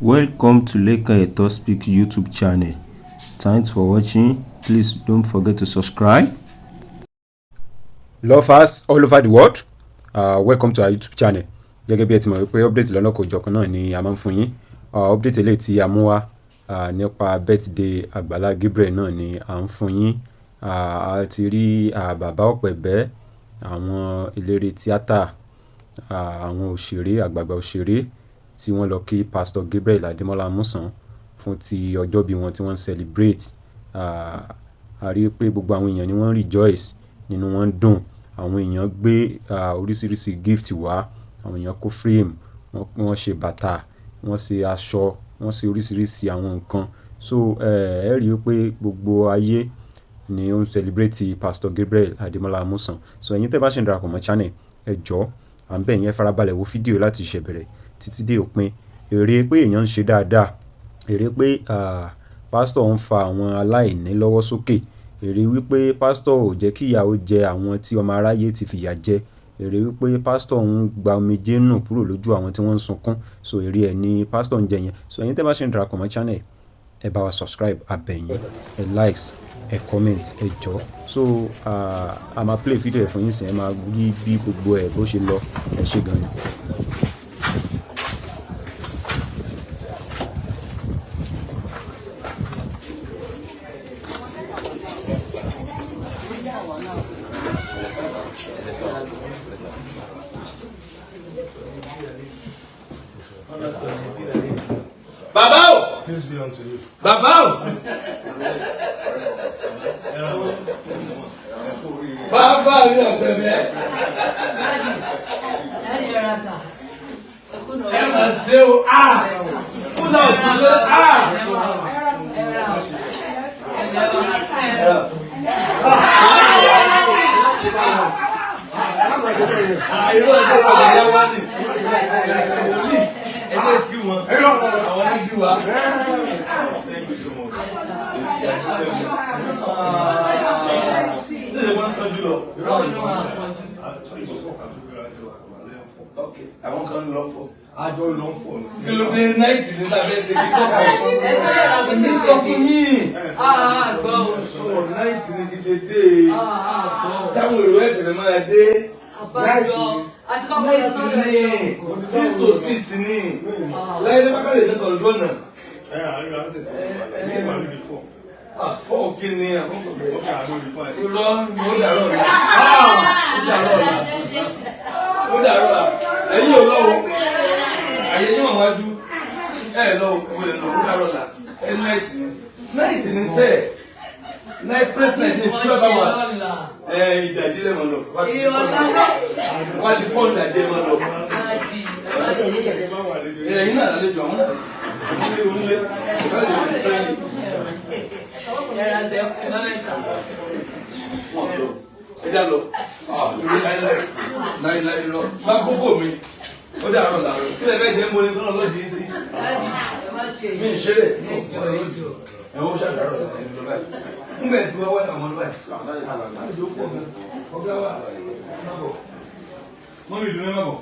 Welcome to Leka Eto Speak YouTube channel. Thanks for watching. Please don't forget to subscribe. Lovers all over the world, welcome to our YouTube channel. Gẹ́gẹ́ bí ẹ ti mọ̀ wípé update lọ́nà kò jọ̀kan náà ni a máa ń fún yín. Update eléyìí tí a mú wá nípa birthday Agbala Gabriel náà ni à ń fún yín. A ti rí bàbá ọ̀pẹ̀bẹ́, àwọn eléré tíátà, àwọn òṣèré, àgbààgbà òṣèré tí wọ́n lọ kí Pastor Gabriel Adémọ́lá Amusan fún ti ọjọ́ bí wọn tí wọ́n celebrate. A rí pé gbogbo àwọn èèyàn ni wọ́n rejoice, nínú wọn dùn. Àwọn èèyàn gbé oríṣiríṣi gift wá, àwọn èèyàn kó frame, wọ́n ṣe bàtà, wọ́n ṣe aṣọ, wọ́n ṣe oríṣiríṣi àwọn nǹkan. So ẹ rí i pé gbogbo ayé ni ó ń celebrate Pastor Gabriel Adémọ́lá Amusan. So ẹ̀yin tẹ́ bá ṣe ń darapọ̀ mọ́ channel, ẹ jọ̀ọ́ à ń bẹ̀ yín, ẹ farabalẹ̀ wo fídíò láti ìṣẹ̀bẹ̀rẹ̀ títí dé òpin. Èrè pé èèyàn ń ṣe dáadáa, èrè pé pastor ń fa àwọn aláìní lọ́wọ́ sókè, èrè wípé pastor ò jẹ́ kí ìyàwó jẹ àwọn tí ọmọ aráyé ti fìyà jẹ, èrè wípé pastor ń gba omijé nù kúrò lójú àwọn tí wọ́n ń sunkún. So èrè ẹ̀ ni pastor ń jẹ yẹn. So ẹ̀yin tẹ́ bá ṣe ń darapọ̀ mọ́ channel, ẹ bá wa subscribe, a bẹ̀ yín, ẹ likes, ẹ comment, ẹ jọ̀ọ́. So a máa play fídíò ẹ̀ fún yín sìn, ẹ máa rí bí gbogbo ẹ̀ bó ṣe lọ. Ẹ ṣé gan ni. Baba o. Peace be unto you. Baba o. Baba mi ọ̀gbẹ̀mẹ̀. Ẹ máa ṣe o. Kúnà òsínlẹ̀. Irú ọjọ́ ìgbàlódé wá ní. Ẹgbẹ́ kí wọn, àwọn ní kí wa. Ṣé wọ́n tọ́jú lọ? Àwọn kan lọ fọ. Àjọ lọ fọ. Kí ló dé náìtì ní sábẹ́ ṣe kí sọ́sọ́ fún mi? Ẹni sọ fún yín. Sọ̀rọ̀ náìtì ní kí ṣe dé. Táwọn èrò ẹ̀sìn rẹ̀ máa dé. Náìtì ní 6 to 6 ní. Lẹ́yìn ní bákàlẹ̀ ní tọ̀rọ̀ lọ́nà. Fọ́ kí ni àkókò bẹ̀rẹ̀? Irọ́ ni ó dàrọ̀ ọ̀la. Ó dàrọ̀ ọ̀la. Ẹ̀yin ò lọ́wọ́. Àyè yín wọ̀n wájú. Lọ́wọ́ ó lè lọ ó dàrọ̀ ọ̀la. Náìtì ní. Náìtì ní sẹ́ẹ̀. Night president ní 12 hours. Ìdajì lè mọ̀ lọ. Wá di fọ́ọ̀nù ìdajì lè mọ̀ lọ. Ẹ̀yin náà lálejò àwọn náà. Onílé. Ẹja lọ. Láìláì lọ. Bá gbogbo mi. Ó dàrọ̀ làárọ̀. Kí lè fẹ́ jẹ́ mo ní kọ́nà lọ́dí yín sí? Mi ń ṣeré. Ẹ̀wọ̀n ṣàdárọ̀ ẹni lọ báyìí. Nígbà tí wọ́n wá àwọn ọmọ báyìí. Láti ó pọ̀ gan. Ọgá wa. Mọ́ mi dùn ẹ́ mọ̀.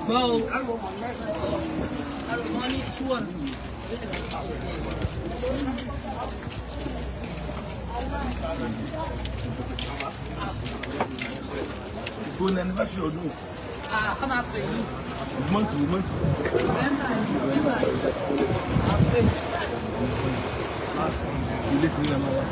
Gbọ́ o. Wọ́n ní 2 Ìgbó ní anniversary ọdún. Ká máa pè yín. Mọ́ntì. Ilé tí ní ẹ máa wá.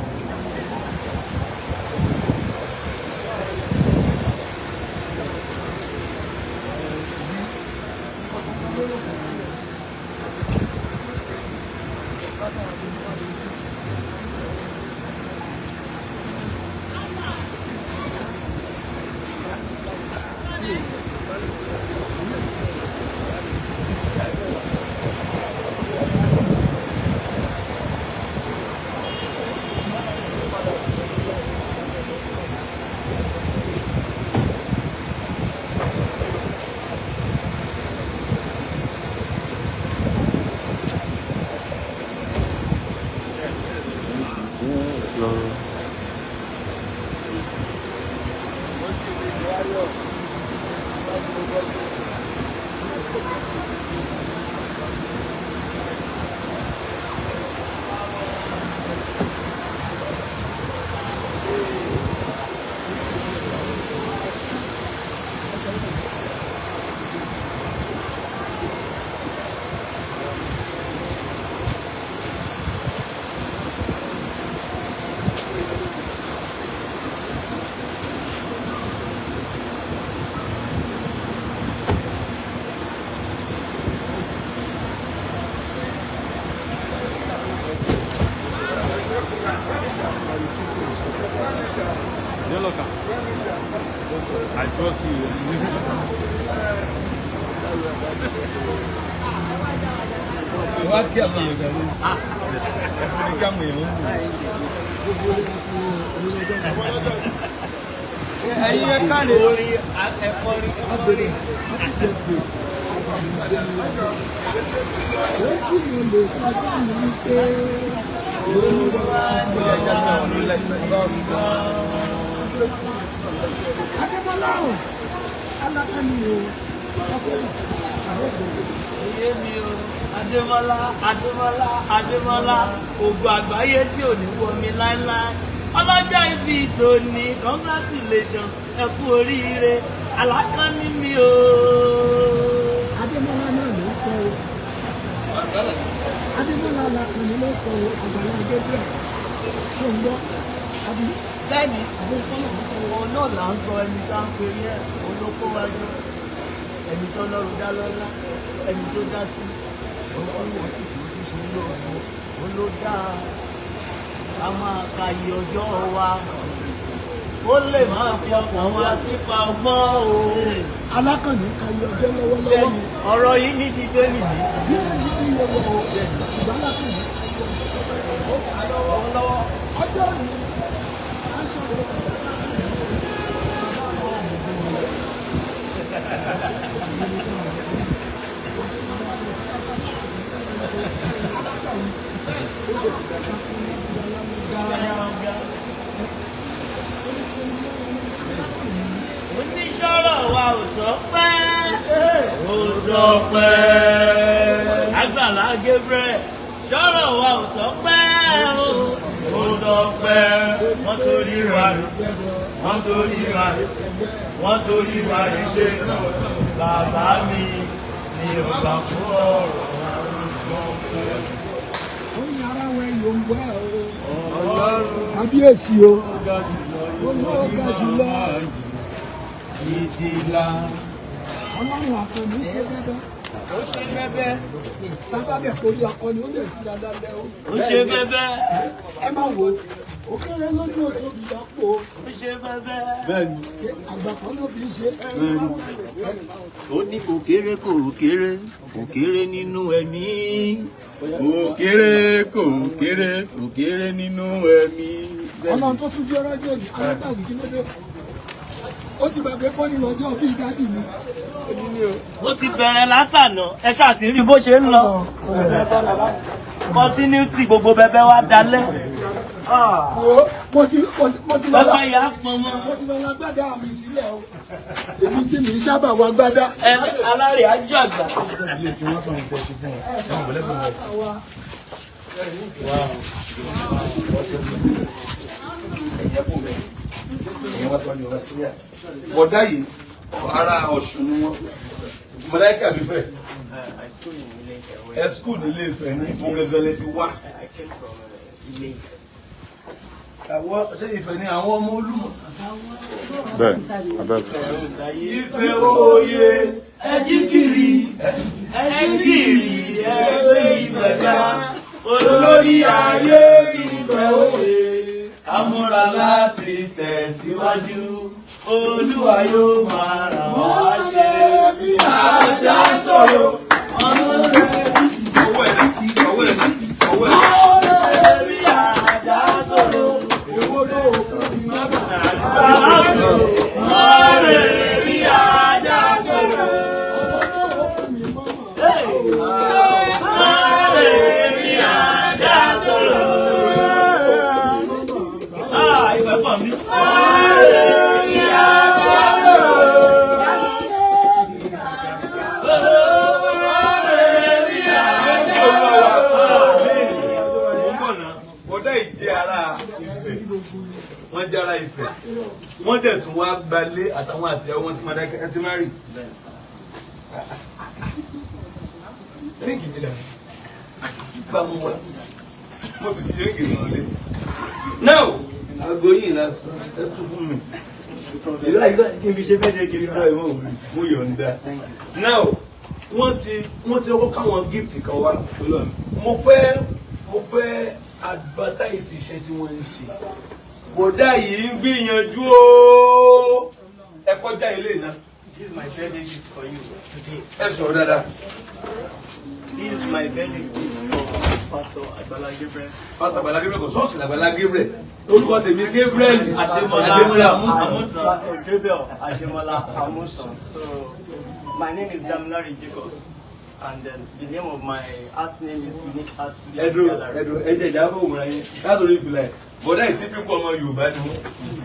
I trust you. What can you do? Adémọ́lá ògo àgbáyé tí ò ní wọ mi láíláí ọlọ́jọ́ ìbí tòní congratulations ẹ kú oríire alákànní mi o. Adémọ́lá náà ló sọ o Adémọ́lá alákànní ló sọ o Agbala Gabriel tó ń gbọ́ àbí. Bẹ́ẹ̀ni òun náà là ń sọ ẹni tá ń pè ní olóko wájú ẹni tó lọ́rùn dá lọ́lá ẹni tó dá sí ọlọ́run òṣìṣẹ́ ojúṣe lóògùn ó ló dáa ká máa ka iye ọjọ́ wa ó lè máa fi ọkàn wá sípa ọgbọ́n o. Alákànní ka iye ọjọ́ lọ́wọ́lọ́wọ́. Ọ̀rọ̀ yìí ní bíbélì ní. Bí wọ́n ti fi yẹ wọ ṣùgbọ́n Alákànní ó kà lọ́wọ́ ọjọ́ mi á sọ̀rọ̀. Oníṣọ́rọ̀ wa ò tọ́pẹ́ Agbala Gabriel ṣọ́rọ̀ wa ò tọ́pẹ́ ó tọ́pẹ́ wọ́n torí wa rẹ̀ ṣe bàbá mi ni ò gbà fún ọ̀rọ̀ Ó ní ara wẹ̀ yóò ń gbọ́ kábíyèsí o ó ní ó ga jùlọ ìtìlá. Ọlọ́run àkànní ṣe bẹ́bẹ́. Ó ṣe bẹ́bẹ́. Tábàgẹ̀ torí akọni ó lè fi dáadáa lẹ́ o. Ó ṣe bẹ́bẹ́. Ẹ máa wò ó kéré lójú òtóbi lápò. Ó ṣe bẹ́bẹ́. Bẹ́ẹ̀ni. Àgbà kan ló fi ṣe. Ó ní kò kéré nínú ẹ̀mí. Kò kéré nínú ẹ̀mí. Ọlọ́run tó tún jẹ́ ọjọ́ òní alágbàwí kí ló dé. Ó ti gbàgbé pọ́ nínú ọjọ́ bíi dádì mi. Ó ti bẹ̀rẹ̀ látànà ẹ ṣáà ti rí bó ṣe ń lọ. Continuity gbogbo bẹbẹ wa dalẹ̀. Mo ti lọ Bàbá ìyá pọnmọ́. mo ti lọ lágbádá mi sílẹ̀ o. Èmi tí mi sábà wá gbádá. Alárè ájọ àgbà. Bọ̀dá yìí ara Ọ̀ṣun ni wọ́n. Mọ̀láìkà bí fẹ́. Ẹ skul ní Ilé-Ifẹ̀ ní ìbò gẹ́gẹ́ lẹ ti wá. Àwọn ṣé Ifẹ̀ ni àwọn ọmọ Olúmọ. Ifẹ̀ òye ẹjíkiri ẹgbẹ́ Ifẹ̀ ká olórí ayé Ifẹ̀ òye amúra láti tẹ̀síwájú Olúwa yóò máa ràn wá ṣe bí ajá sọ̀rọ̀ ọmọ rẹ̀ bí ajá sọ̀rọ̀ èwo ló fún mi má bàa ọ̀rẹ́ bí ajá sọ̀rọ̀ ọ̀rẹ́ bí ajá sọ̀rọ̀. bọ̀dá ìjẹ́ ara Ifẹ̀ wọ́n jẹ́ ara Ifẹ̀ wọ́n dẹ̀ tún wá gbalé àtàwọn àti ẹ̀wọ̀n sí Mọdákẹ́kẹ́ ẹ ti má rí. Ríngì mi dànù bá mú wa mo ti fi ríngì náà lé. Now aago yìí lásán ẹ tún fún mi. Ìlà kí n fi ṣe bẹ́ẹ̀ kí n fi ráyè mú yọ̀ǹda. Now wọ́n ti ọkọ̀ káwọn gift kan wá. Mo fẹ́ advertise iṣẹ́ tí wọ́n ń ṣe. Bọ̀dá yìí ń gbìyànjú o. Ẹ kọjá ilé náà. This is my birthday gift for you today. Ẹ sọ̀rọ̀ dáadáa. This is my birthday gift for Pastor Agbala Gabriel. Pastor Agbala Gabriel kò sọ́ọ̀sì Agbala Gabriel. Orúkọ tèmi Gabriel Ademola Amusan. Pastor Gabriel Ademola Amusan. So my name is Damilare Jacobs. And then the name of my art name is Unique Art Studio Gallery. Ẹ̀jẹ̀ ìjábọ̀ òmùra yẹn látòrí ìfìlà ẹ̀. Bọ̀dá ìtí pípọ̀ ọmọ Yorùbá ni wọ́n.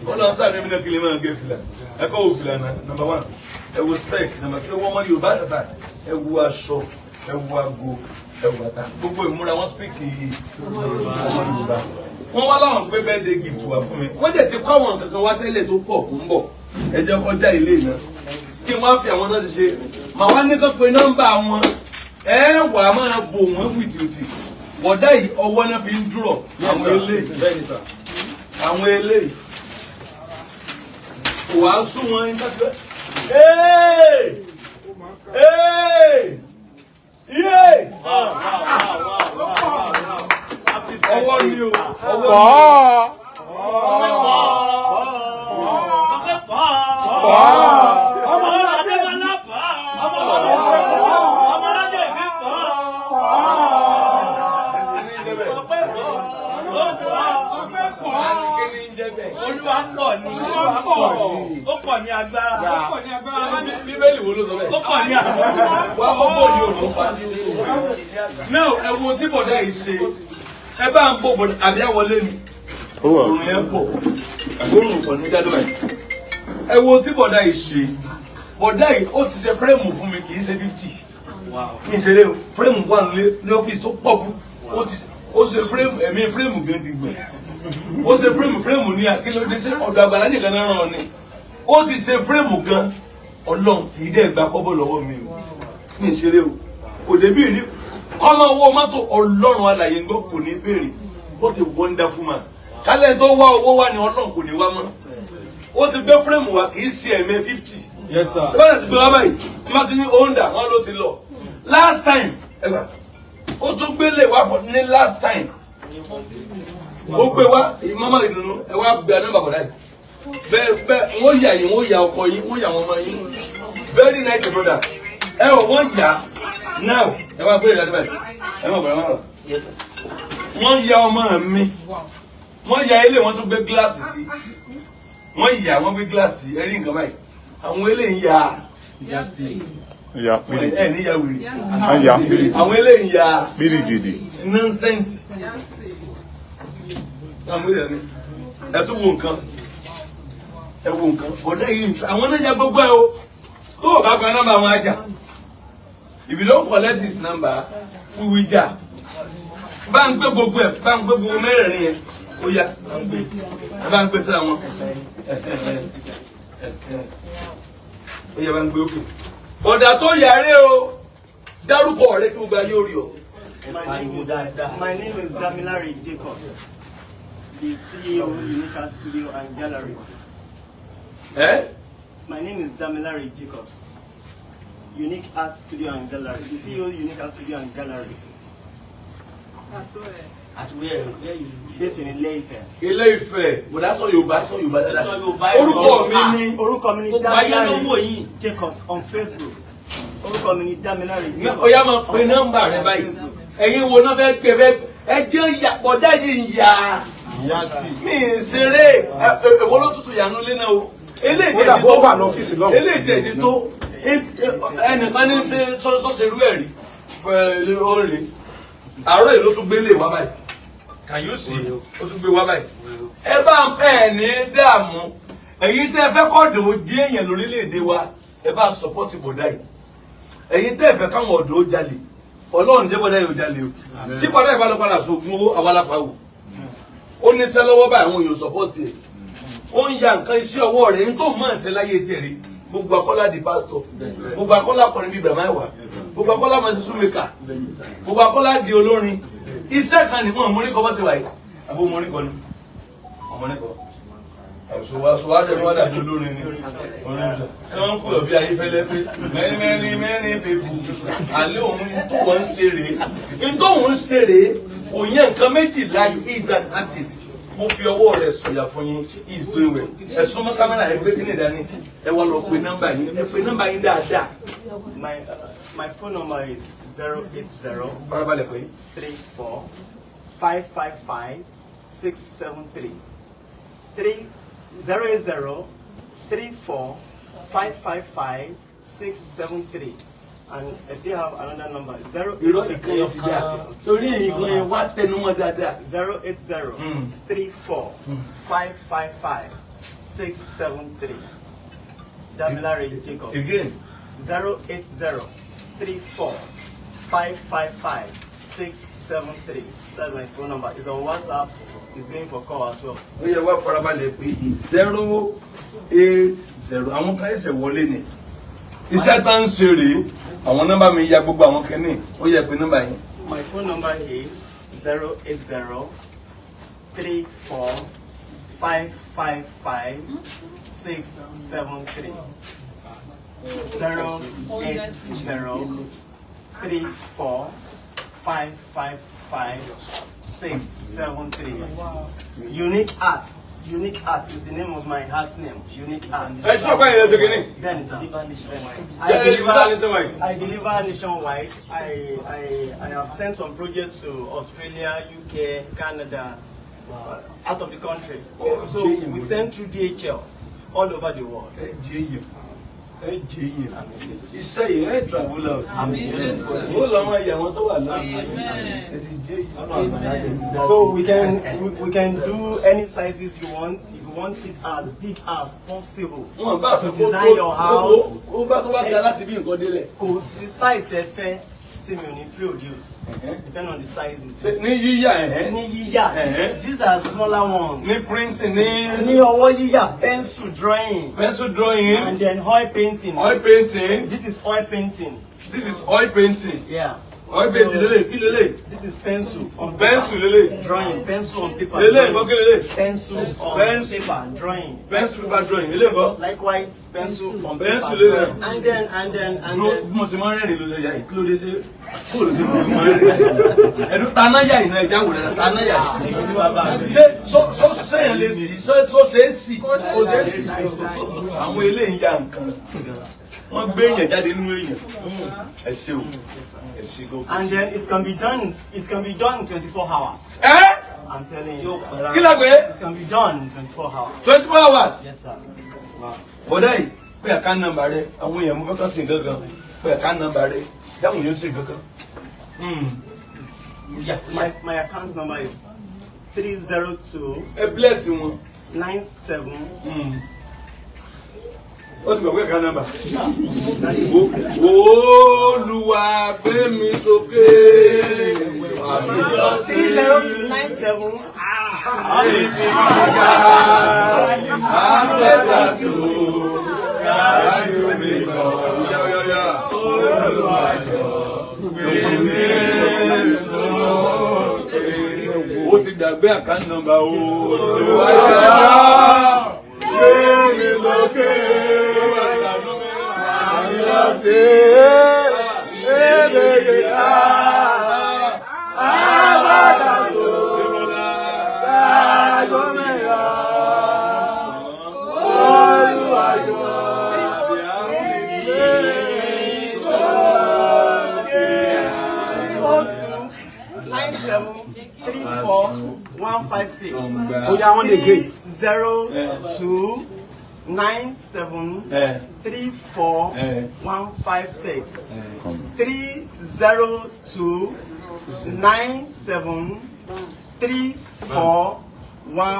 Wọ́n lọ sáà níbi náà kí lè máa gé fìlà. Ẹ kọ́ wò fìlà náà, number 1. Ẹ wo spec, number 2. Ẹ wo ọmọ Yorùbá tàtà. Ẹ wo aṣọ, ẹ wo ago, ẹ wo bàtà. Gbogbo ìmúra wọn speak ọmọ Yorùbá. Wọ́n wá láwọn gbé birthday gift wá fún mi. Wọ́n dẹ̀ ti kọ́ àwọn kankan wá tẹ́lẹ̀ tó pọ̀ ń bọ̀. Ẹ jẹ́ kọjá ilé náà. Kí wọ́n á fi àwọn náà ti ṣe. Màá wá ní kán pe nọ́mbà wọn. Ẹ wà á máa bò wọ́n wìtìwìtì. Bọ̀dá yìí ọwọ́ náà fi ń dúrọ̀. Àwọn eléyìí. Àwọn eléyìí. Kò wá sún wọn ní sáfẹ́. Ọwọ́ ni o. Ọwọ́ ó pọ̀ ní agbára. Bíbélì wo ló sọ bẹ́ẹ̀? Ó pọ̀ ní agbára. Wá ọ̀pọ̀ ní òòlù pa. Now ẹ wo tí bọ̀dá yìí ṣe. Ẹ bá ń bọ̀ bọ̀dá àbí àwọlé ni. Òrùn yẹn pọ̀. Òrùn pọ̀ ní gádùn ẹ̀. Ẹ wo tí bọ̀dá yìí ṣe. Bọ̀dá yìí ó ti ṣe fírèmù fún mi kì í ṣe 50. Mi ṣe lé fírèmù wà ní ọ́fíìsì tó pọ̀ bú. Ó ṣe fírèmù ẹ̀mí fírèmù gan ti gbẹ̀. Ó ṣe fírèmù ní akílódé sí ọ̀dọ̀ Àgbàlá nìkan náà rán ni. Ó ti ṣe fírèmù gan. Ọlọ́run kì í dẹ̀ gba kọ́bọ̀ lọ́wọ́ mi o. Mi ṣeré o. Kò débí rí. Kọ́mọ owó mọ́tò Ọlọ́run alàyè ń gbọ́ kò ní béèrè. What a wonderful man. Kálẹ̀ tó wá owó wá ní Ọlọ́run kò ní wá mọ́. Ó ti gbé fírèmù wá kì í ṣe ẹ̀mẹ́ 50. Yes sir. Bẹ́ẹ̀ ti gbé wá báyìí. Má ti ní Honda wọn ló ti lọ. Last time ẹgbà ó tún gbélé wá fún ní last time. Ó gbé wá mama ìdùnnú ẹ wá gbé nọ́mbà bọ̀dá yìí. Bẹ́ẹ̀ wọ́n yà yín wọ́n yà ọkọ yín wọ́n yà wọn ọmọ yín. Very nice brother. Ẹ wọ wọ́n yà now ẹ wá gbé ìdájọ́ báyìí. Ẹ má bọ̀dá má bọ̀. Wọ́n yà ọmọ mi. Wọ́n yà ilé wọn tún gbé gíláàsì sí. Wọ́n yà wọ́n gbé gíláàsì ẹ rí nǹkan báyìí. Àwọn eléyìí yà ẹ níyà wèrè. Àwọn eléyìí yà nonsense. Ẹ tún wo nǹkan. Ẹ wo nǹkan. Ọ̀dọ́ yìí àwọn náà jẹ́ gbogbo ẹ o. Tó o bá gba nọ́mbà àwọn ajá. If you don't collect his number, we will jà. Bá ń gbé gbogbo ẹ̀ bá ń gbé gbogbo mẹ́rẹ̀ẹ̀rin yẹn. Ó yá bá ń gbé sí àwọn. Ó yá bá ń gbé òkè. Ọ̀dà tó yàrá o. Dárúkọ ọ̀rẹ́ kí gbogbo ayé orí o. My name is Damilare Jacobs, the CEO of Unique Art Studio and Gallery. My name is Damilare Jacobs, Unique Art Studio and Gallery, the CEO of Unique Art Studio and Gallery. That's where. At where you based in Ilé-Ifẹ̀. Ilé-Ifẹ̀, bọ̀dá sọ Yorùbá dáadáa. Orúkọ mi ni Damilare Jacobs on Facebook. Orúkọ mi ni Damilare Jacobs. Ó yá máa pe nọ́mbà rẹ báyìí. Ẹ̀yin wo náà fẹ́ gbé fẹ́ ẹ jẹ́ ìyàpọ̀dá yìí ń yà. Mi ń ṣeré èwo ló tutù yànnú lé náà o. Eléyìí ti tó. Eléyìí ti tó. Ẹnìkan ní sọ́sẹ̀rú ẹ̀rí fẹ́ ọ̀rẹ́. Àárọ̀ yìí ló tún gbélé wá báyìí. Can you see? Ó tún gbé wá báyìí. Ẹ bá ń pẹ́ ẹ̀ ní dààmú. Ẹ̀yin tẹ́ fẹ́ kọ́dọ̀ ó di èèyàn lórílẹ̀‐èdè wa. Ẹ bá sọpọ́tì bọ̀dá yìí. Ẹ̀yin tẹ́ fẹ́ káwọn ọ̀dọ́ ó jalè. Ọlọ́run jẹ́ bọ̀dá yìí ó jalè o. Tí bọ̀dá yìí bá lọ padà sógun owó àwa la fa wò. ó ní iṣẹ́ lọ́wọ́ báyìí àwọn èèyàn support ẹ̀ ó ń ya nǹkan iṣẹ́ ọwọ́ rẹ̀ ní tó máa ń ṣe láyé tiẹ̀ rí gbogbo akọ́lá di pásítọ̀ gbogbo akọ́lá kọrin bíi bàmá ìwà gbogbo akọ́lá máa ti súnmẹ́kà gbogbo akọ́lá di olórin iṣẹ́ kan ní wọn mọ́ríkọ́ bá ṣe wáyé àbó mọ́ríkọ́ ni ọmọríkọ́ ṣòwádẹ́ wádà di olórin ni orin ṣe kí wọ́n ń kúrò bí ayé fẹ́lẹ́ pé mẹ́rin pépù àlẹ́ òun tó wọ́n ń ṣe rèé ní tó wọ́n ń ṣe rèé òye nǹkan méjìlá he is an artist mo fi ọwọ́ rẹ̀ sọ̀yà fún yín he is doing well ẹ súnmọ́ kámẹ́rà ẹ gbé kíni dání ẹ wá lọ pe nọ́mbà yín ẹ pe nọ́mbà yín dáadáa. My phone number is 080 farabalẹ̀ pé 34 555 673 080 34 555 673. And I still have another number. 080 34 555 673. Damilare Jacob. Again. 080 34 555 673. That's my phone number. It's on WhatsApp. It's going for call as well. Ó yẹ wá farabalẹ̀ pé 080 àwọn kan ẹsẹ̀ wọlé ni iṣẹ́ tá ń ṣe rèé àwọn nọ́mbà mi ya gbogbo àwọn kẹ́ni ó yẹ pé nọ́mbà yín. My phone number is 080 34 555 673. 080 34 555 673. Unique Art. Unique Art is the name of my art's name. Unique Art. Ẹ ṣọ́ pé ẹ̀yẹ́ ṣe kìíní. Then sir. I deliver nationwide. I have sent some projects to Australia, UK, Canada, out of the country. So we send through DHL all over the world. Iṣẹ́ yìí ẹ̀ travel out. Ó lọ àwọn ìyàwó tó wà lọ́wọ́. So we can do any sizes you want. If you want it as big as possible. To design your house. Ó bá tó bá ga láti bí nǹkan délẹ̀. Kò sí size tẹ́ fẹ́ tí mi ò ní produce. Depend on the sizes. Ní yíyà Ní yíyà. These are smaller ones. ní printing Ní ọwọ́ yíyà, pencil drawing. pencil drawing. And then oil painting. Oil painting. This is oil painting. This is oil painting. Yeah. Oil painting lele kí lele. This is pencil on Pencil lele. drawing. Pencil on paper. Lele nǹkan kí lele. Pencil on paper drawing. Pencil paper drawing lele nǹkan. Likewise, pencil on paper. Pencil lele. And then. Mo ti máa ń rẹ́rìn lórí ẹ̀yà kí ló dé ṣe kóòlù sí mo máa ń rẹ́rìn. Ẹ̀dùn tanáyà ìná ẹja wò lẹ́nu tanáyà. Ṣé sẹ́yìn lè sì ṣé ṣe é sì kò ṣe é sì. Àwọn eléyìí ya nǹkan. Wọ́n gbé èèyàn jáde nínú èèyàn. Ẹ ṣe o. Ẹ ṣe go. And then it can be done in 24 hours. I'm telling you. Kí ló gbé? It can be done in 24 hours. 24 hours. Yes, sir. Bọ̀dá yìí pé àká nọ́mbà rẹ̀ àwọn èèyàn mú fẹ́ kàn sí gangan pé àká nọ́mbà rẹ̀ dáhùn yóò sì gangan. My account number is 302. Ẹ bless wọn. 97. Ó ti gbà pé àká nọ́mbà. Olúwa gbé mi sókè. 30297. Ó ti gbàgbé àkáǹtì nọ́mbà o. Oh yeah, one again. 029734156.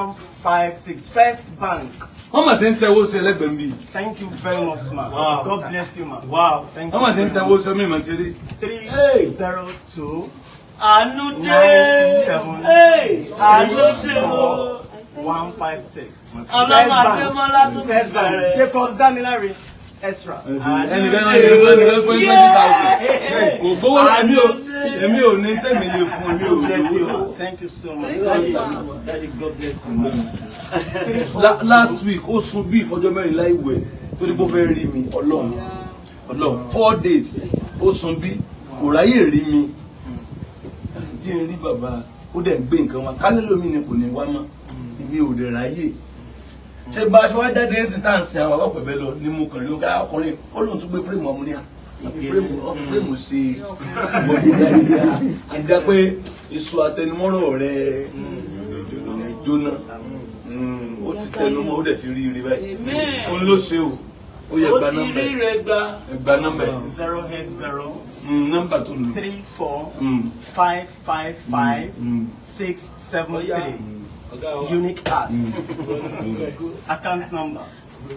302973415 First Bank. How much in tell us LBMB? Thank you very much, man. Wow. God bless you, man. Wow. Thank you. How much in tell us me, man? 302 156. First Bank. Jacobs Damilare extra. Thank you so much. God bless you. Last week, ó sùn bí ìfọjọ́ mẹ́rin láì wẹ̀ torí bó fẹ́ rí mi Ọlọ́run 4 days ó sùn bí kò ráyè rí mi jí ni rí bàbá ó dẹ̀ gbé nǹkan wa kálẹ́lómi ni kò ní wá mọ́ ibi ò dẹ̀ ráyè ṣe bá aṣọ wá jáde ń sin tá à ń sin àwọn àwọn pẹ̀bẹ́ lọ ní mo kàn rí ọgá ọkùnrin ó lóun tún gbé fírémù ọmọ ní fírémù ṣe ìwọ̀dí dáadáa ẹ̀dá pé èso àtẹnumọ́rọ̀ rẹ̀ jóná ó ti tẹnumọ́ ó dẹ̀ ti rí rí báyìí ó ń lọ ṣe o ó yẹ gba nọ́mbà ẹgbà nọ́mbà 080 nọ́mbà tó lò 34 555 673 unique card. Account number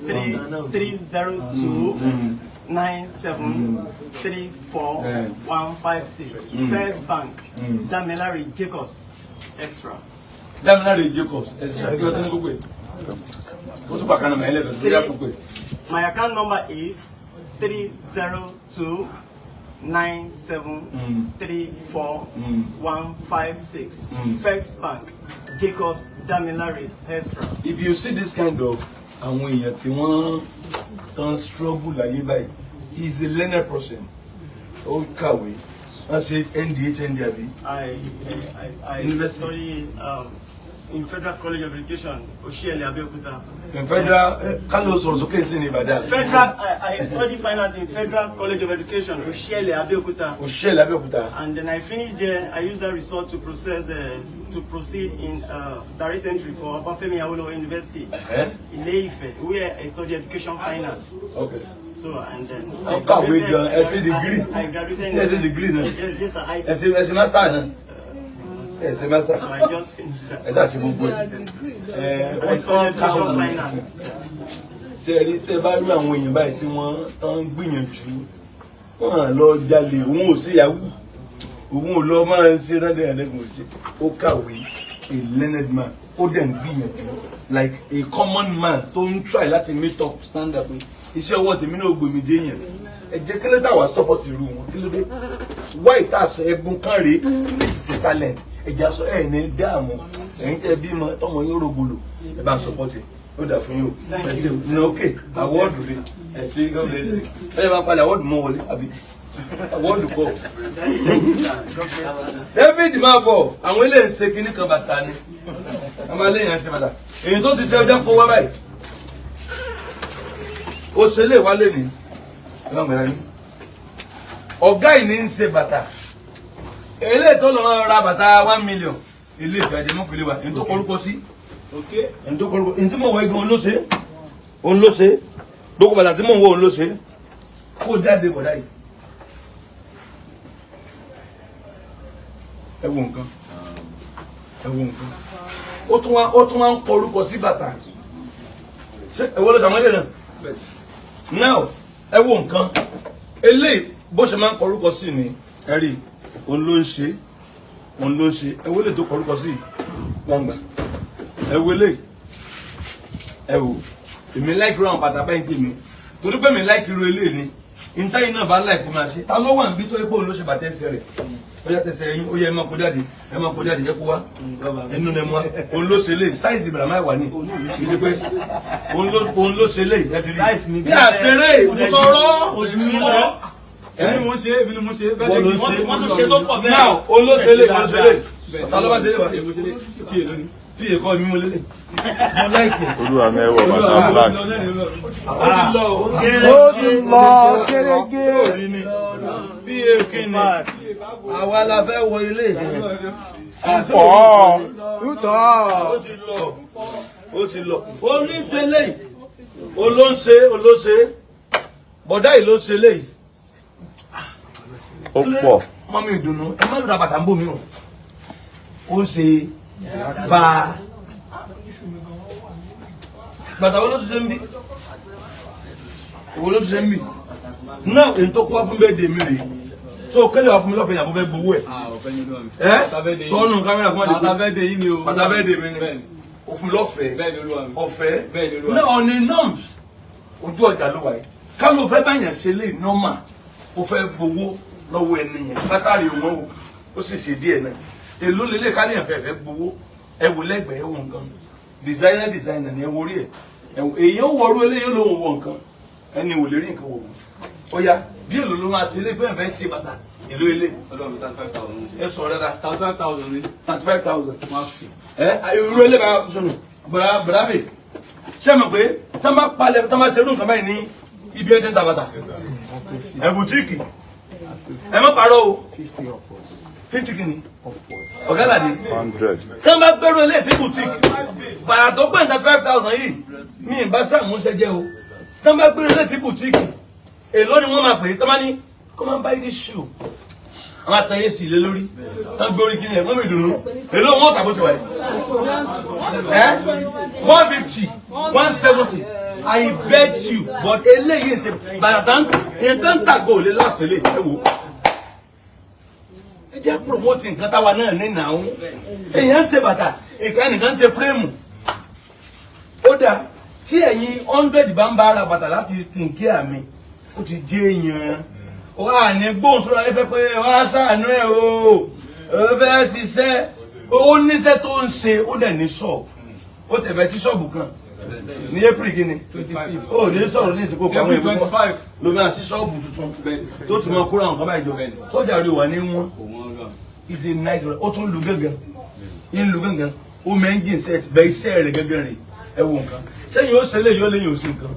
302 9734 156. First Bank. Damilare Jacobs extra. Damilare Jacobs extra. My account number is 302 9734 156. First Bank. Jacobs Damilare extra. If you see this kind of àwọn èèyàn tí wọ́n tán struggle láyé báyìí, he is a learned person. Ó kàwé, wọ́n ṣe ND àbí. I study in Federal College of Education, Oshiele Abeokuta. In Federal, Carlos also came in Ibadan. Federal, I studied finance in Federal College of Education, Oshiele Abeokuta. Oshiele Abeokuta. And then I finished there. I used that result to proceed in direct entry for Obafemi Awolowo University, Ile-Ife, where I studied education finance. Okay. So and then I graduated. I graduated. Yes, a degree. Yes, sir. As a master. Yes, a master. So I just finished that. That's actually good. I studied education finance. Ṣé rí tẹ́ bá rí àwọn èèyàn báyìí tí wọ́n tán gbìyànjú wọ́n lọ jalè òun ò sí yahoo òun ò lọ máa ń ṣe rẹ́dẹ̀ ẹ̀lẹ́gùn ṣe ó kàwé a learned man ó dẹ̀ ń gbìyànjú like a common man tó ń try láti meet up standard pé iṣẹ́ ọwọ́ tèmi náà gbèmí dé yẹn ẹ jẹ́ kí ló dá wà support irú wọn kí ló dé why tá a sọ ẹ̀bùn kan rèé this is a talent ẹ̀já sọ ẹ̀ ní dáàmú ẹ̀yin tẹ́ bímọ tọmọ yín rògbòlò ẹ bá ń support ẹ̀ ó dà fún yín o ẹ ṣe ní okay awọ́ọ̀dù rẹ ẹ ṣe God bless you ṣẹ́yìn bá palẹ̀ awọ́ọ̀dù mọ́ wọlé àbí awọ́ọ̀dù kọ́ David máa bọ̀ àwọn ilé ń ṣe kíní kan bàtà ni a máa léyìn ẹsẹ̀ bàtà èyí tó ti ṣe ọjọ́ kó wá báyìí ó ṣe lè wálé ní ọ̀gá ìní ń ṣe bàtà èlé tó lọ ra bàtà 1 million ilé ìṣàjẹ́ mọ́kànlélẹ̀ wa èyí tó kọrúkọ sí èyí tó kọrúkọ èyí tí mò ń wọ igun òun ló ṣe gbogbo bàtà tí mò ń wọ òun ló ṣe kó jáde bọ̀dá yìí ẹ wo nǹkan ó tún wá ń kọrúkọ sí bàtà ṣé ẹ wọlé sàmúlẹ̀ náà now ẹ wo nǹkan eléyìí bó ṣe máa ń kọrúkọ sí ni ẹ rí òun ló ń ṣe ẹ wo eléyìí tó kọrúkọ sí gbangba ẹ wo eléyìí ẹ wo èmi láìkí ru àwọn bàtà báyìí tèmi torí pé mi láìkí ru eléyìí ni ìntàyìn náà bá láìpẹ́ máa ṣe ta ló wà níbi tó yẹ pé òun ló ṣe bàtà ẹsẹ̀ rẹ̀ ó yà tẹsẹ̀ ẹyin ó yẹ ẹ máa kó jáde yẹ kó wá ẹnu nẹ mọ́ òun ló ṣe lé sáìsì ìbàlámà wà ní kì í ṣe pé òun ló ṣe lé ẹ ti rí bí àṣẹrẹ ìmúsọ̀rọ̀ èmi mo ṣe bẹ́ẹ̀ ni wọ́n tún ṣe tó pọ̀ bẹ́ẹ̀. náà òun ló ṣe lé ọ̀tá ló bá ṣe lé wa bí èkó mi mo lélẹ̀ mo láìpẹ́. olúwa mẹ́wọ̀ bàtà black. ó ti lọ kéréje bí èké ni àwa la fẹ́ wọ ilé yẹn. ó ti lọ ó ní ṣe léyìí olóṣe bọ̀dá yìí ló ṣe léyìí. ó pọ̀. mọ́mí ìdùnnú ẹ má ra bàtà ń bò mí o ó ń ṣe bá bàtà wo ló tún ṣe ń bí náà èyí tó kọ́ fún bẹ́ẹ̀ dèmí rèé so kele wa fún mi lọ́fẹ̀ẹ́ yàgò fẹ́ gbowó ẹ̀. ọ̀fẹ́ ni olúwa mi. Sọ́nù kámẹ́rà kọ́ bàtà birthday yìí ni o. bàtà birthday mi ni o fún mi lọ́fẹ̀ẹ́. bẹ́ẹ̀ ni olúwa mi. ọ̀fẹ́. bẹ́ẹ̀ ni olúwa mi. náà ọ̀nì norms ojú ọjà ló wà yìí kálọ̀ fẹ́ báyàn ṣe lè nọ́mà o fẹ́ gbowó lọ́wọ́ ẹni yẹn látàrí wọn o sì ṣe díẹ̀ náà èló lélẹ̀ káníyàn fẹ́ gbowó ẹ wò lẹ́gbẹ̀ẹ́ ẹ wò nǹkan designer ni ẹ wo rí ẹ èèyàn wọrú eléyìí ló wọ nǹkan ẹni ò lè rí nǹkan wò ó yá bí èlò ló máa ṣe ilé bẹ́ẹ̀ fẹ́ ṣe bàtà èlò ilé. ọlọ́run 35,000. ẹ sọ dáadáa. 35,000 ni. 35,000. irú ilé bá sọnù bùrábì ṣé mo pé tá má palẹ̀ tá má ṣerú nǹkan báyìí ní ibi ẹ̀ tẹ́ta bàtà ẹ̀ bùtíìkì ẹ má parọ́ o 50 kìíní ọ̀gálàdé 100. tá má gbẹ́rù ilé sí bùtíìkì bàtà tó pẹ̀ 35,000 yìí mi ì bá sàmúṣẹ jẹ́ o tá má gbẹ́rù ilé sí bùtíìkì èló ni wọ́n máa pè é tó má ní come and buy this shoe àwọn àtàyè sì lé lórí tán gbórí kí ni ẹ̀ mọ́ mi dùnú èló wọn tàbó ti wáyé 150 170 I bet you but eléyìí ṣe bàtà nǹkan tàgó lè last lè ẹ wò ẹ jẹ́ promote nǹkan táwa náà ní nàá èèyàn ń ṣe bàtà ẹnìkan ń ṣe fírèmù ó dáa tí ẹ̀yin 100 bá ń bá ara bàtà láti kìnkí àmì ó ti jẹ́ èèyàn wà ní gbóhùn sọ́ra ẹ fẹ́ pé wọ́n á ṣàánú ẹ̀ o ẹ fẹ́ ṣiṣẹ́ ó níṣẹ́ tó ń ṣe ó dẹ̀ ní ṣọ́ọ̀bù ó tẹ̀ bẹ́ sí ṣọ́ọ̀bù kan ní April gíní 25 ó ní sọ̀rọ̀ ní ìsìnkú pàmò ìlú 25 ló bá sí ṣọ́ọ̀bù tuntun tó ti máa kóra nǹkan báyìí jọ sọ́jà rí wà ní wọ́n is a nice ó tún lu gángan ń lu gángan ó mẹ́ńgìn set bẹ́ iṣẹ́ rẹ̀ gángan rẹ̀ ẹ wo nǹkan sẹ́yìn ó ṣe lè yọ lẹ́yìn òsì nǹkan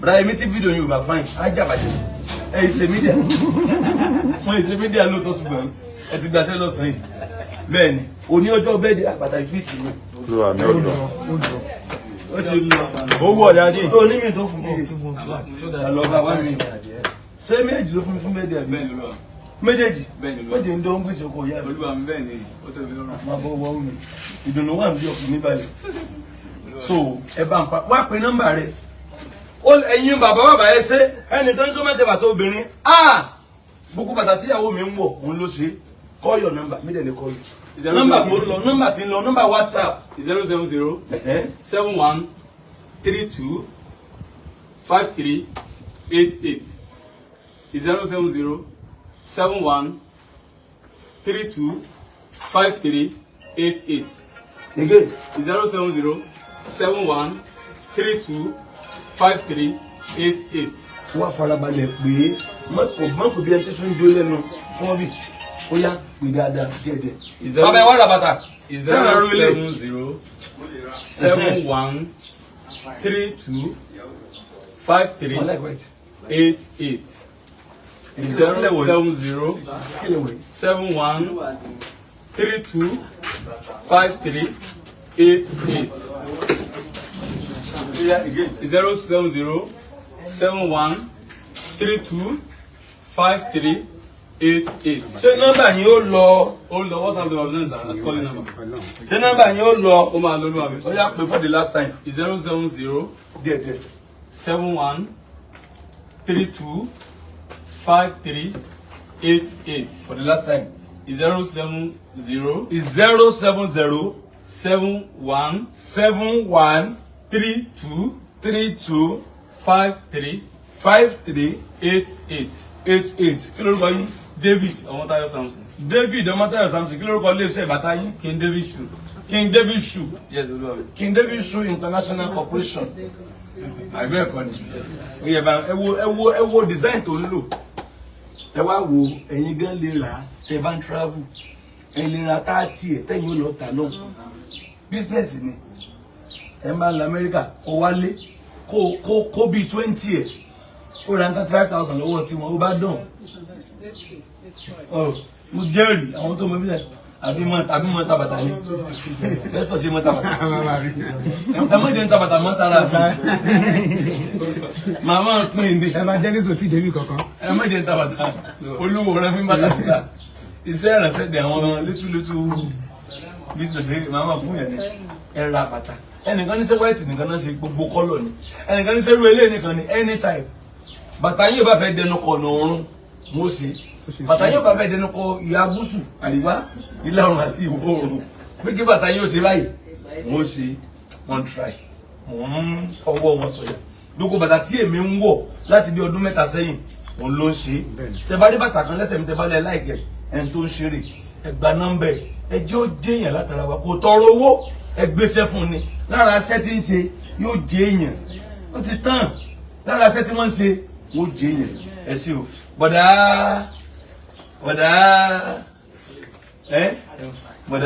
bra èmi tí fídíò yìí ò bá fáyìn á jà bàjẹ́ ẹ ìṣe mídíà wọn ìṣe mídíà lóòótọ́ ṣùgbọ́n ẹ ti gbàṣẹ́ lọ́sàn-án yìí bẹ́ẹ̀ ni òní ọjọ́ bẹ́ẹ̀ di àpàtà ìfìtì mi. Olúwa mi ò lọ. ó ti lọ owó ọ̀dà dé. ó ní mi tó fún mi àlọ́ bàbá mi ṣé méjì ló fún mi fún bẹ́ẹ̀ di àbí méjèèjì méjì ń dán gbèsè oko ìyá mi. olúwa mi bẹ́ẹ̀ ni ó tẹ̀lé lọ́rùn. máa bọ́ wọ́n mi ìdùnnú wà ní ọkùnrin mi balẹ̀ so ẹ bá ń pa wá pé nọ́mbà rẹ ẹ̀yin bàbá ẹ ṣe ẹni tó ń sọ mẹsẹ bàtà obìnrin gbogbo bàtà tíyàwó mi ń wọ̀ òun ló ṣe call your number mi dẹ̀ ní call you nọ́mbà tó lọ nọ́mbà tí ń lọ nọ́mbà WhatsApp 070 71 32 53 88 070 71 32 53 88 again 070 71 32 5388. wọ́n farabalẹ̀ pé mọ́kò bí ẹni tí sún jó lẹ́nu fún ọ́bì ó yá pè dáadáa díẹ̀díẹ̀. bàbá ẹ wá ra bàtà. 070 71 32 53 88. 070 71 32 53 88. 070 71 32 53 88. ṣé nọ́mbà yín ó lọ. WhatsApp number náà àti calling number. ṣé nọ́mbà yín ó lọ. ó máa lọ́dún àmì. ó yá pè for the last time. 070 díẹ̀díẹ̀ 71 32 53 88. for the last time. 070 070 71 71 32 32 53 53 88. 88 kí lórúkọ yín. David Ọmọ́táyọ̀ Samson. David Ọmọ́táyọ̀ Samson kí lórúkọ iléeṣẹ́ bàtà yín. King David Shoe. King David Shoe. Yes, olúwa mi. King David Shoe International Corporation. àìbẹ́ ẹ̀kọ́ ni oyè bá ẹ wo design tó ń lò ẹ wá wo ẹ̀yin gan lè rà ẹ bá ń travel ẹ lè ra 30 ẹ̀ tẹ́yìn ó lọ tà náà business ni ẹ máa lọ Amẹ́ríkà kó wálé kó bíi 20 ẹ̀ ó ra 35,000 lọ́wọ́ tí wọ́n ó bá dàn mo jẹ́rìí àwọn tó mọ bí ẹ àbí mọ tabata ni fẹsọ ṣe mọ tabata ẹ má jẹ tabata mọ tara mi màmá pín in. ẹ máa jẹ́ ní sòtì débi kankan. ẹ má jẹ tabata olúwo rẹ fi bàtà síta iṣẹ́ ìrànṣẹ́ de àwọn létúlétú bí sọ̀tẹ́ màmá fún yẹn ni ẹ ra bàtà ẹnìkan ní sẹ́ white nìkan náà ṣe gbogbo kọ́lọ̀ ni ẹnìkan ní sẹ́ ru eléyìí nìkan ni any type bàtà yìí bá fẹ́ dẹnu kọ̀nà ọ̀run mo ṣe bàtà yóò bá fẹ́ dẹnu kọ ìhà gúúsù àríwá ìlà oòrùn àti ìwọ̀ oòrùn pé kí bàtà yóò ṣe báyìí wọ́n ṣe wọ́n try wọ́n fọwọ́ wọn sọ̀yà gbogbo bàtà tí èmi ń wọ̀ láti bí ọdún 3 sẹ́yìn òun ló ń ṣe tẹ bá dé bàtà kan lẹ́sẹ̀ mi tẹ bá lẹ́ láìkẹ́ ẹni tó ń ṣeré ẹ gba nọ́mbẹ̀ ẹ jẹ́ ó jẹ́yàn látara wa kò tọrọ owó ẹ gbéṣẹ́ fún ni lára aṣẹ́ tí ń ṣe yóò jẹ́yàn ó ti tán lára aṣẹ́ tí wọ́n ń ṣe ó jẹ́yàn ẹ sí o bọ̀dá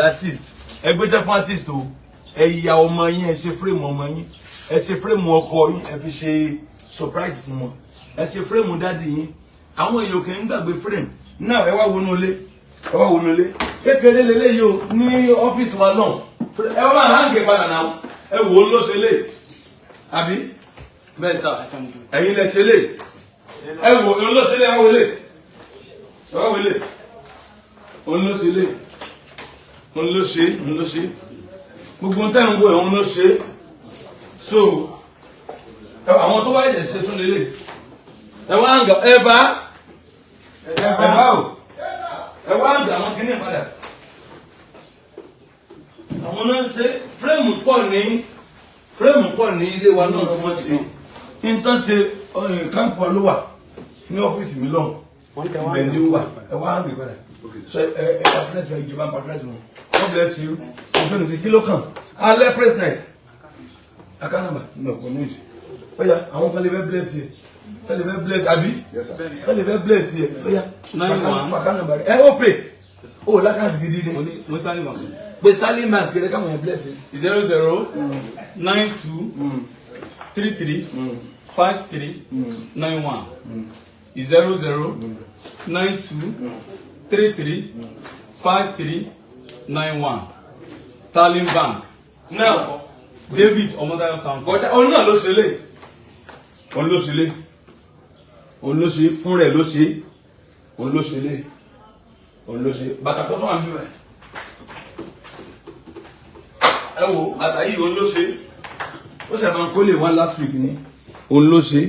artist ẹ gbéṣẹ́ fún artist o ẹ ya ọmọ yín ẹ ṣe fírèmù ọmọ yín ẹ ṣe fírèmù ọkọ yín ẹ fi ṣe surprise fún wọn ẹ ṣe fírèmù dáàdì yín àwọn èèyàn kì í gbàgbé fírèmù náà ẹ wá wọnú ilé kékeré lélẹ́yìí o ní ọ́fíìsì wa náà ẹ wá máa hàǹgẹ̀ padà náà ẹ wò ó ló ṣe lè àbí bẹ́ẹ̀ sà ẹ̀yin lẹ ṣe lè ẹ wò ó ló ṣe lè ẹ wá wọlé òun ló ṣe lè òun ló ṣe gbogbo tẹ́ ń wo ẹ̀ òun ló ṣe so àwọn tó wáyé ṣe tún lélẹ̀ ẹ wá hàǹgà ẹ bá o ẹ wá hàǹgà àwọn kìíní padà àwọn náà ṣe fírèmù pọ̀ ní ilé wa náà tí wọ́n ṣe nǹkan ṣe káàpù wa ló wà ní ọ́fíìsì mi lọ́hùn ibẹ̀ ni ó wà ẹ wá hàǹgà padà so ẹ patrons ẹ ìjọba patrons wọn God bless you ọjọ́ ní sí kí ló kàn alẹ́ praise night account number no kò ní ìjì oya àwọn kan lè fẹ́ bless yẹ ẹ lè fẹ́ bless àbí ẹ lè fẹ́ bless yẹ oya account number ẹ ó pè ó lákàtí gidi ni pé Stanley man kéré káwọn yẹn bless yẹ 00 92 33 53 91 00 92 33 53 91 Sterling Bank. now David Omodayo Samson. bọ́dá òun náà ló ṣe lé òun ló ṣe fún rẹ̀ ló ṣe òun ló ṣe bàtà tó wà ń bí rẹ̀ ẹ wo bàtà yìí òun ló ṣe ó ṣe máa ń kó lè wá last week ni òun ló ṣe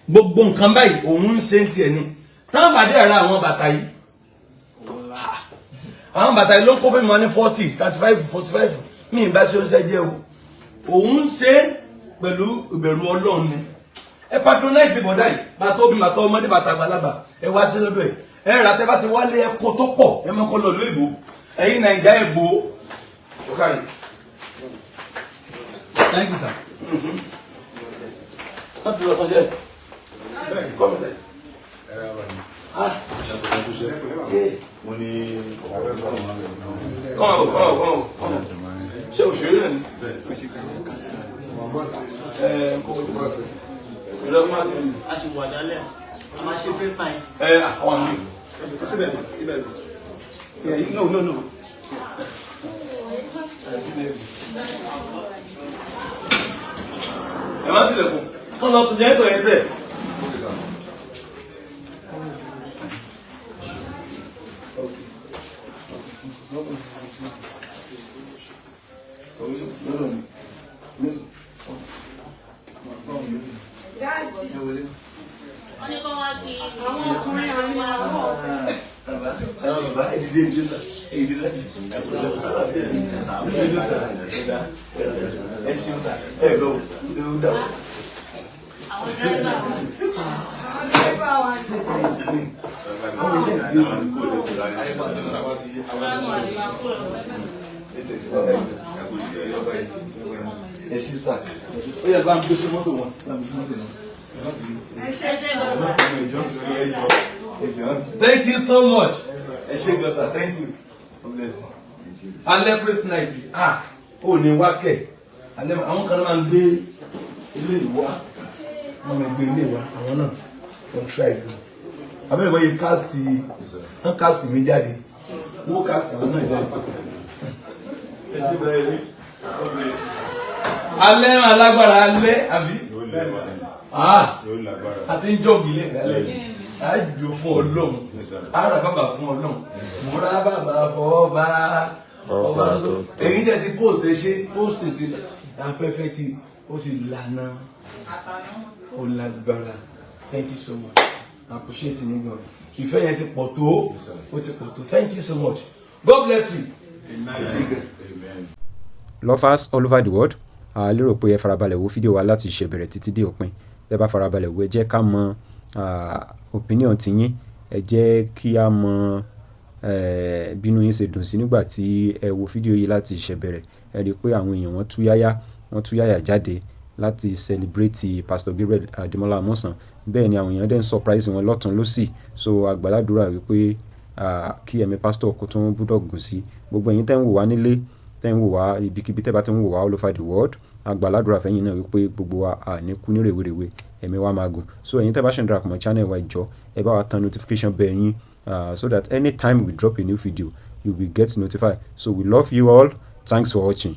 gbogbo nǹkan báyìí òun ń ṣe ń tiẹ̀ ni táwọn bàdé ara àwọn bàtà yìí ló ń kó fún mi wọn ní 40 35 45 mi ì bá ṣe oúnjẹ jẹ o òun ṣe pẹ̀lú ìbẹ̀rù Ọlọ́run ni ẹ patronize bọ̀dá yìí bàtà obì bàtà ọmọdé bàtà àgbàlagbà ẹ wá sí lọ́dọ̀ ẹ̀ ẹ rà tẹ́ bá ti wálé ẹ̀kọ́ tó pọ̀ ẹ mọ́kọ́ lọ lóyìnbó ẹ̀yin Nàìjíríà ẹ̀ bò ó kárí. Thank you, sir. wọ́n ti lọ tán jẹ́ kọ́mísẹ̀. mo ní kọ́mọ̀ ṣé òṣèré náà ni. a ṣe wà dálẹ̀ a máa ṣe praise night. àwọn àmì no. ẹ má tilẹ̀kùn wọ́n lọ jẹ́ ètò ẹ̀sẹ̀. Àwọn ọkùnrin àárín Thank you so much. Thank you. God bless you. Alẹ́ praise night. Ó ní wákẹ̀. Alẹ́ àwọn kan máa ń gbé ilé ìwá. Wọ́n máa gbé ilé ìwá. Àwọn náà wọ́n try it. Abẹ́rẹ́ wọ́n yẹ cast mi jáde. Wọ́n cast àwọn náà jáde. God bless you. Alẹ́ alágbára alẹ́ àbí? Àti ń jọ́gì ilé ìdálẹ́. Àjò fún Ọlọ́run, ara bàbà fún Ọlọ́run, múra bàbà fọba ọba tó. Èyí jẹ́ ti post ṣe post ti afẹ́fẹ́ tí ó ti lànà ó lágbára. Thank you so much. I appreciate you gan. ìfẹ́ yẹn ti pọ̀ tó ó ti pọ̀ tó. Thank you so much. God bless you. Amen. Lovers all over the world, a lérò pé ẹ farabalẹ̀ wo fídíò wa láti ìṣẹ̀bẹ̀rẹ̀ títí dé òpin. Ẹ bá farabalẹ̀ wo, ẹ jẹ́ ká mọ opinion tiyín, ẹ jẹ́ kí a mọ bínú yín ṣe dùn sí nígbà tí ẹ wo fídíò yìí láti ìṣẹ̀bẹ̀rẹ̀. Ẹ rí i pé àwọn èèyàn wọ́n tú yáyà jáde láti celebrate Pastor Gabriel Adémọ́lá Amusan. Bẹ́ẹ̀ ni àwọn èèyàn dẹ̀ ń surprise wọn lọ́tún lọ́sì. So àgbàládùra wípé kí ẹ̀mí pastor kó tún gbúdọ̀ gùn sí. Gbogbo ẹ̀yin tẹ́ ń wò wá nílé, tẹ́ ń wò wá ibikíbi tẹ́ bá ti ń wò wá all over the world, àgbàládùra fẹ́yìn náà wípé gbogbo wa ní kú ní rèwerèwe, ẹ̀mí wa máa gùn. So ẹ̀yin tẹ́ bá ṣe ń darapọ̀ mọ́ channel wa ìjọ, ẹ bá wa tan notification bell yín so that anytime we drop a new video, you will get notified. So we love you all. Thanks for watching.